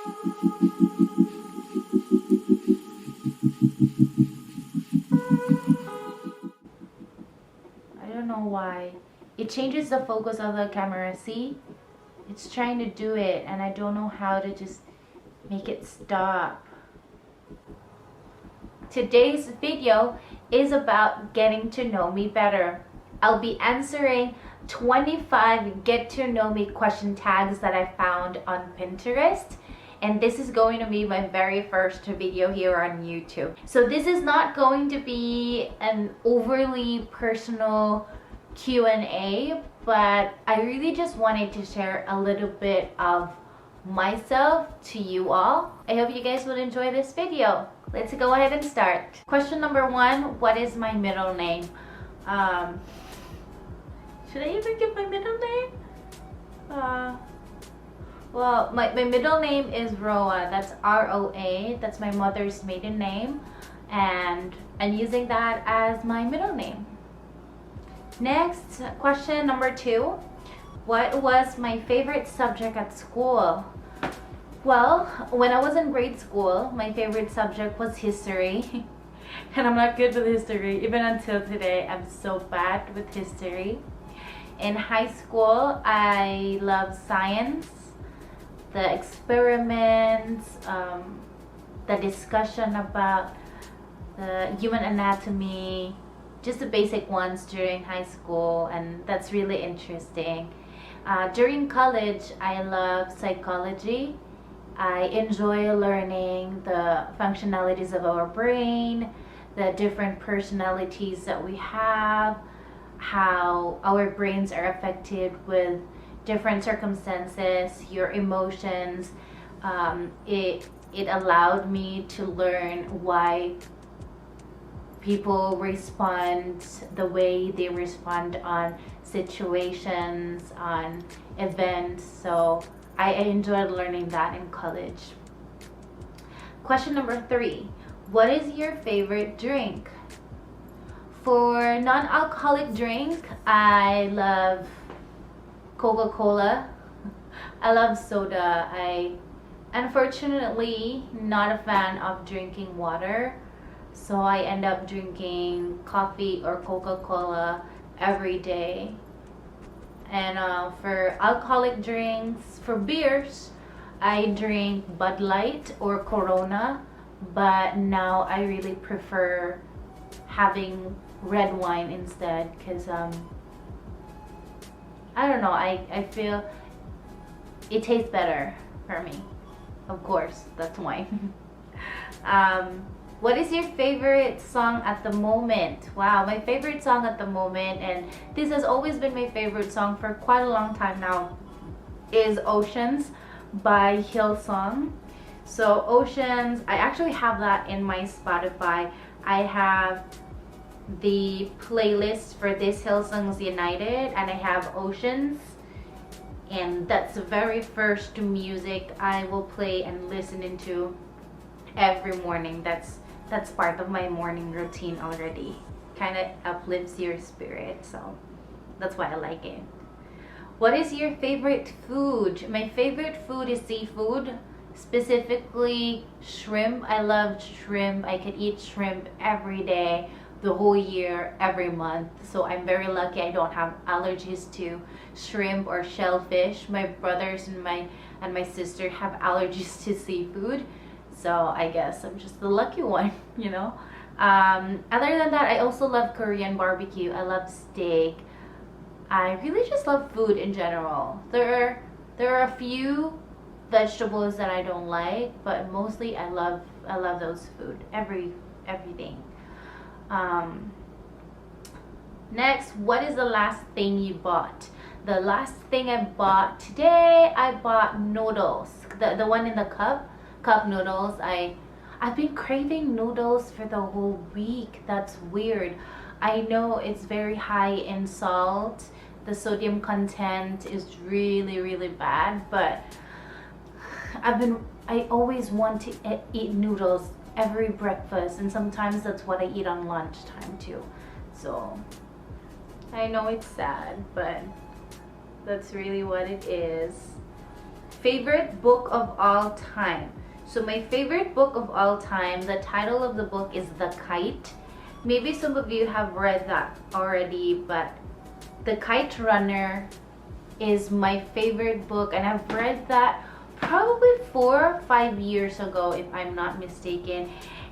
I don't know why. It changes the focus of the camera, see? It's trying to do it and I don't know how to just make it stop. Today's video is about getting to know me better. I'll be answering 25 get to know me question tags that I found on Pinterest. And this is going to be my very first video here on YouTube. So this is not going to be an overly personal Q&A, but I really just wanted to share a little bit of myself to you all. I hope you guys will enjoy this video. Let's go ahead and start. Question number 1, what is my middle name? Should I even give my middle name? Well, my middle name is Roa. That's R-O-A. That's my mother's maiden name. And I'm using that as my middle name. Next, question number 2. What was my favorite subject at school? Well, when I was in grade school, my favorite subject was history. And I'm not good with history. Even until today, I'm so bad with history. In high school, I love science, the experiments, the discussion about the human anatomy, just the basic ones during high school, and that's really interesting. During college, I love psychology. I enjoy learning the functionalities of our brain, the different personalities that we have, how our brains are affected with different circumstances, your emotions. It allowed me to learn why people respond the way they respond on situations, on events. So I enjoyed learning that in college. Question number 3, what is your favorite drink? For non-alcoholic drink, I love Coca-Cola. I love soda. I unfortunately not a fan of drinking water, so I end up drinking coffee or Coca-Cola every day. And for alcoholic drinks, for beers, I drink Bud Light or Corona, but now I really prefer having red wine instead, because I don't know, I feel it tastes better for me. Of course, that's wine. What is your favorite song at the moment? Wow, my favorite song at the moment, and this has always been my favorite song for quite a long time now, is Oceans by Hillsong. So Oceans, I actually have that in my Spotify. I have the playlist for this Hillsongs United, and I have Oceans, and that's the very first music I will play and listen into every morning. That's part of my morning routine already. Kind of uplifts your spirit, so that's why I like it. What is your favorite food? My favorite food is seafood, specifically shrimp. I love shrimp. I could eat shrimp every day, the whole year, every month. So I'm very lucky I don't have allergies to shrimp or shellfish. My brothers and my sister have allergies to seafood. So I guess I'm just the lucky one, you know. Other than that, I also love Korean barbecue. I love steak. I really just love food in general. There are a few vegetables that I don't like, but mostly I love those food. Everything. Next, what is the last thing you bought? The last thing I bought today, I bought noodles. The one in the cup noodles. I've been craving noodles for the whole week. That's weird. I know it's very high in salt. The sodium content is really bad, but I always want to eat noodles every breakfast, and sometimes that's what I eat on lunchtime too. So I know it's sad, but that's really what it is. Favorite book of all time. So my favorite book of all time, the title of the book is The Kite. Maybe some of you have read that already, but The Kite Runner is my favorite book, and I've read that probably 4 or 5 years ago if I'm not mistaken.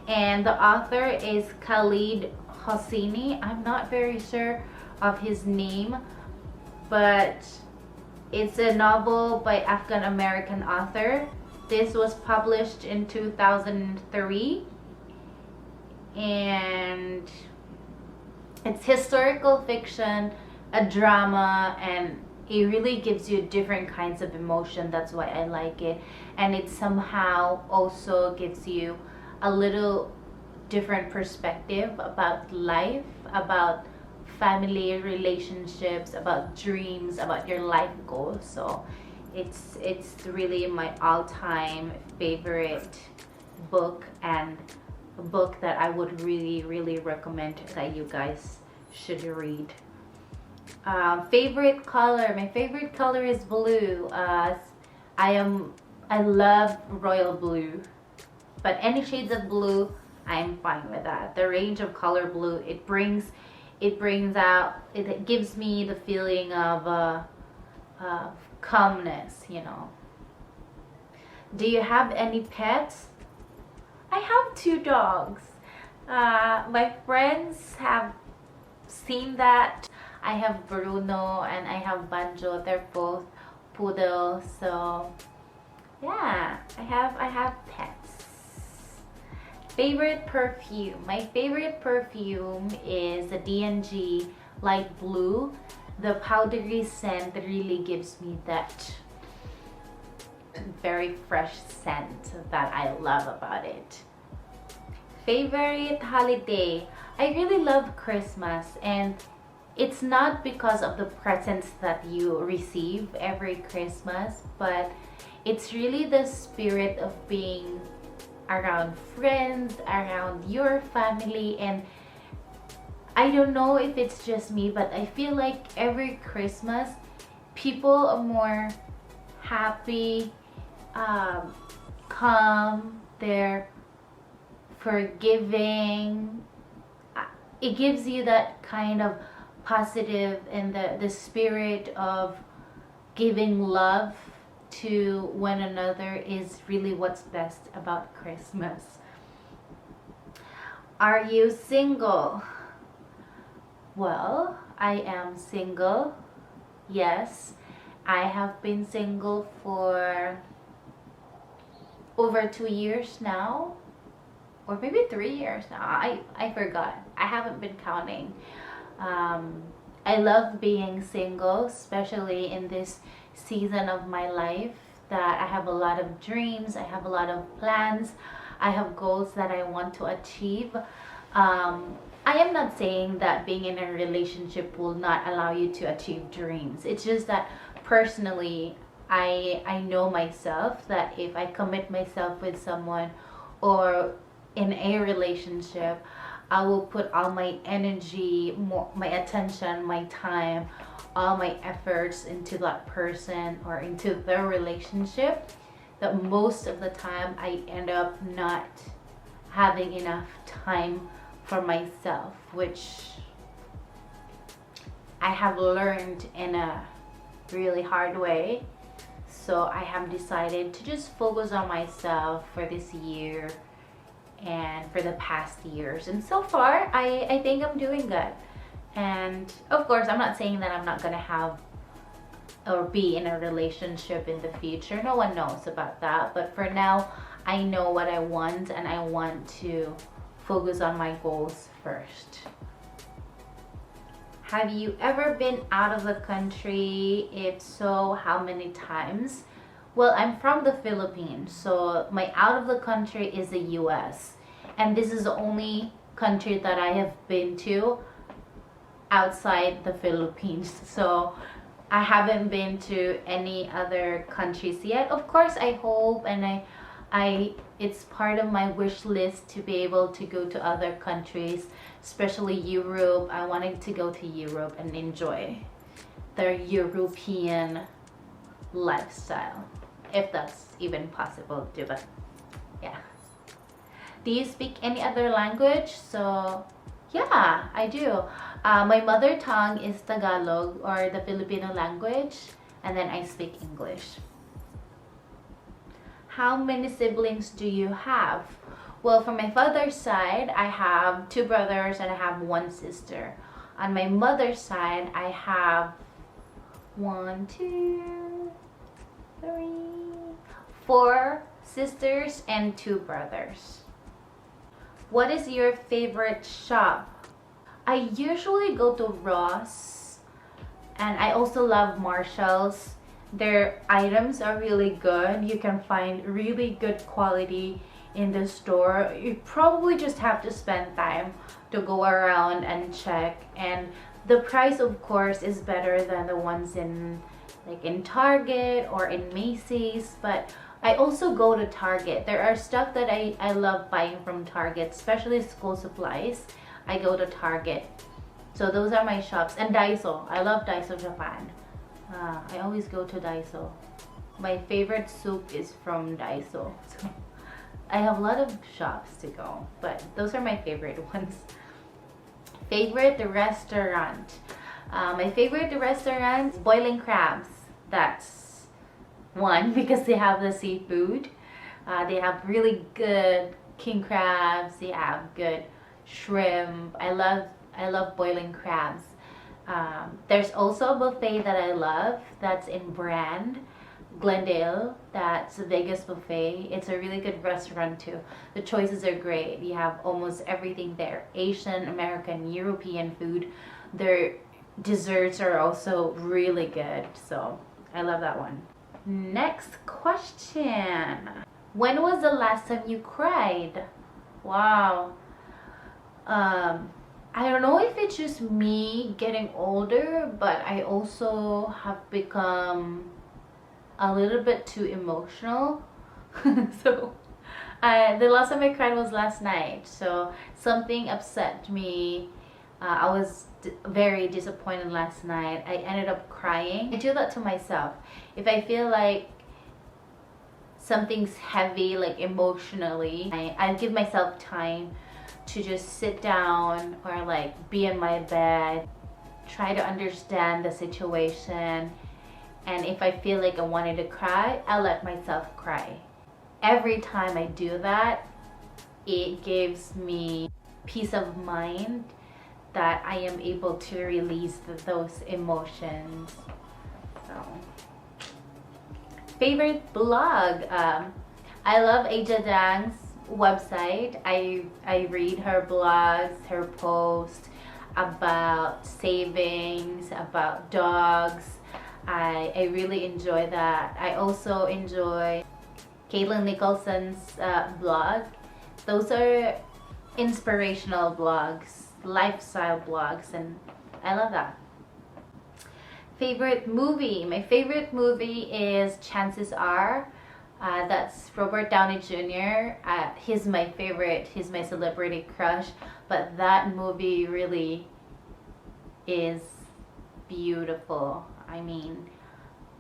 And the author is Khaled Hosseini. I'm not very sure of his name, but it's a novel by Afghan American author. This was published in 2003, and it's historical fiction, a drama, and it really gives you different kinds of emotion. That's why I like it. And it somehow also gives you a little different perspective about life, about family relationships, about dreams, about your life goals. So it's really my all-time favorite book, and a book that I would really recommend that you guys should read. Favorite color. My favorite color is blue. I love royal blue, but any shades of blue, I'm fine with that. The range of color blue, it brings out, it gives me the feeling of calmness, you know. Do you have any pets? I have 2 dogs. My friends have seen that. I have Bruno and I have Banjo. They're both poodles. So yeah, I have pets. Favorite perfume. My favorite perfume is the D&G light blue. The powdery scent really gives me that very fresh scent that I love about it. Favorite holiday. I really love Christmas, and it's not because of the presents that you receive every Christmas, but it's really the spirit of being around friends, around your family. And I don't know if it's just me, but I feel like every Christmas people are more happy, calm, they're forgiving. It gives you that kind of positive, and the spirit of giving love to one another is really what's best about Christmas. Are you single? Well, I am single. Yes, I have been single for over 2 years now, or maybe 3 years now. I forgot. I haven't been counting. I love being single, especially in this season of my life, that I have a lot of dreams, I have a lot of plans, I have goals that I want to achieve. I am not saying that being in a relationship will not allow you to achieve dreams. It's just that personally, I know myself that if I commit myself with someone or in a relationship, I will put all my energy, my attention, my time, all my efforts into that person or into the relationship, that most of the time I end up not having enough time for myself, which I have learned in a really hard way. So I have decided to just focus on myself for this year and for the past years, and so far I think I'm doing good. And of course, I'm not saying that I'm not gonna have or be in a relationship in the future. No one knows about that, but for now I know what I want, and I want to focus on my goals first. Have you ever been out of the country? If so, how many times? Well, I'm from the Philippines, so my out of the country is the US. And this is the only country that I have been to outside the Philippines. So I haven't been to any other countries yet. Of course, I hope, and it's part of my wish list to be able to go to other countries, especially Europe. I wanted to go to Europe and enjoy their European lifestyle. if that's even possible to do, but yeah. Do you speak any other language? So yeah, I do. My mother tongue is Tagalog, or the Filipino language, and then I speak English. How many siblings do you have? Well, from my father's side, I have 2 brothers and I have 1 sister. On my mother's side, I have 1, 2, 3, 4 sisters and 2 brothers. What is your favorite shop? I usually go to Ross, and I also love Marshalls. Their items are really good. You can find really good quality in the store. You probably just have to spend time to go around and check, and the price of course is better than the ones in Target or in Macy's. But I also go to Target. There are stuff that I love buying from Target, especially school supplies. I go to Target. So those are my shops. And Daiso. I love Daiso Japan. I always go to Daiso. My favorite soup is from Daiso. So I have a lot of shops to go, but those are my favorite ones. Favorite restaurant. My favorite restaurant is Boiling Crabs. That's one because they have the seafood. They have really good king crabs. They have good shrimp. I love Boiling Crabs. There's also a buffet that I love that's in Brand, Glendale. That's a Vegas buffet. It's a really good restaurant too. The choices are great. You have almost everything there. Asian, American, European food. Their desserts are also really good. So I love that one. Next question. When was the last time you cried? Wow. I don't know if it's just me getting older, but I also have become a little bit too emotional. So the last time I cried was last night. So something upset me. I was very disappointed last night. I ended up crying. I do that to myself. If I feel like something's heavy, like emotionally, I give myself time to just sit down or like be in my bed, try to understand the situation, and if I feel like I wanted to cry, I'll let myself cry. Every time I do that, it gives me peace of mind that I am able to release those emotions. So, favorite blog. I love Aja Dang's website. I read her blogs, her posts about savings, about dogs. I really enjoy that. I also enjoy Caitlin Nicholson's blog. Those are inspirational blogs, lifestyle blogs, and I love that. Favorite movie. My favorite movie is Chances Are. That's Robert Downey Jr. He's my favorite. He's my celebrity crush. But that movie really is beautiful. I mean,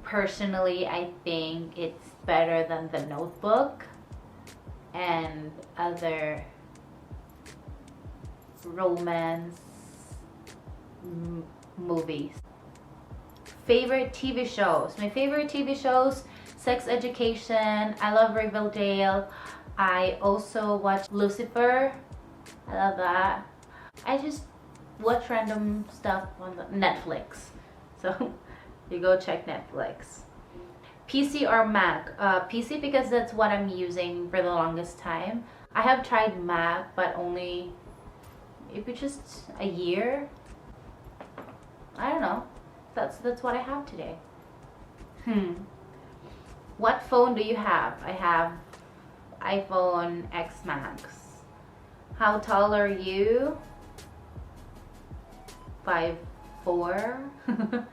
personally, I think it's better than The Notebook and other romance movies. Favorite TV shows. My favorite TV shows: Sex Education. I love Riverdale. I also watch Lucifer. I love that. I just watch random stuff on Netflix. So you go check Netflix. PC or Mac? PC because that's what I'm using for the longest time. I have tried Mac, but only maybe just a year. I don't know. That's what I have today. What phone do you have? I have iPhone X Max. How tall are you? 5'4".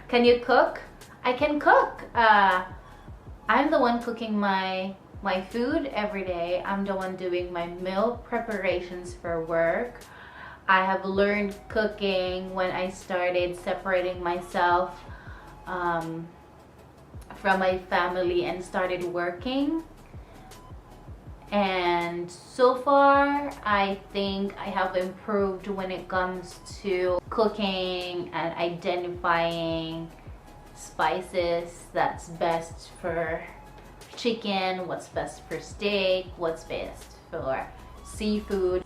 Can you cook? I can cook. I'm the one cooking my food every day. I'm the one doing my meal preparations for work. I have learned cooking when I started separating myself from my family and started working. And so far, I think I have improved when it comes to cooking and identifying spices that's best for chicken, what's best for steak, what's best for seafood.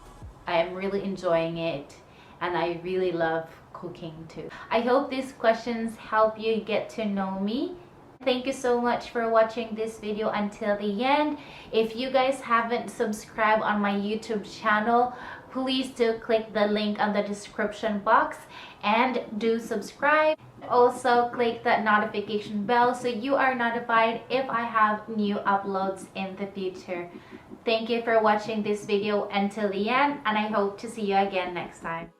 I am really enjoying it and I really love cooking too. I hope these questions help you get to know me. Thank you so much for watching this video until the end. If you guys haven't subscribed on my YouTube channel, please do click the link on the description box and do subscribe. Also click that notification bell so you are notified if I have new uploads in the future. Thank you for watching this video until the end, and I hope to see you again next time.